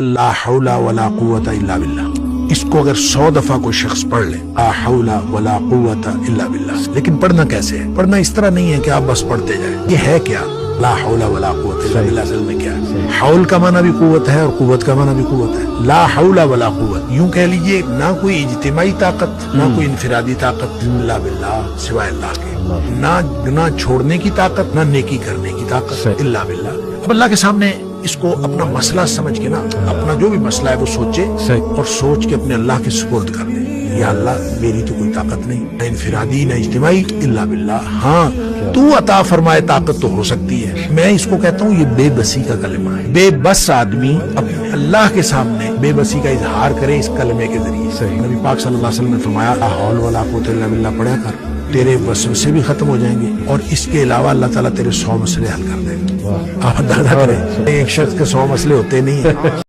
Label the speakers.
Speaker 1: ला हौला वला कुव्वता इल्ला बिल्लाह। इसको अगर 100 दफा कोई शख्स पढ़ ले, ला हौला वला कुव्वता इल्ला बिल्लाह। लेकिन पढ़ना कैसे है? पढ़ना इस तरह नहीं है कि आप बस पढ़ते जाए। ये है क्या? ला हौला वला कुव्वता इल्ला बिल्लाह असल में क्या है? हौल का माना भी कुव्वत है और कुव्वत का माना भी कुव्वत है। ला हौला वला कुव्वत, यूं कह लीजिए ना कोई इज्तिमाई ताकत, ना कोई इनफिरादी ताकत, इल्ला बिल्लाह, सिवाय अल्लाह के। ना छोड़ने की ताकत, ना नेकी करने की ताकत, इल्ला बिल्लाह। अब अल्लाह के सामने इसको अपना मसला समझ के ना, अपना जो भी मसला है वो सोचे और सोच के अपने अल्लाह के सुपुर्द कर दे। या अल्लाह, मेरी तो कोई ताकत नहीं, न इनफिरादी न इज्तिमाई, इल्ला बिल्लाह। हाँ, तू अता फरमाए ताकत तो हो सकती है। मैं इसको कहता हूँ ये बेबसी का कलमा है। बेबस आदमी अपने अल्लाह के सामने बेबसी का इजहार करे इस कलमे के जरिए। नबी पाक सल्लल्लाहु अलैहि वसल्लम ने फरमाया, ला हौल वला कुव्वता इल्ला बिल्लाह पढ़ा कर, तेरे वसवसे भी खत्म हो जाएंगे और इसके अलावा अल्लाह ताला तेरे 100 मसले हल कर देगा। आप अंदाजा करें, एक शख्स के 100 मसले होते नहीं है।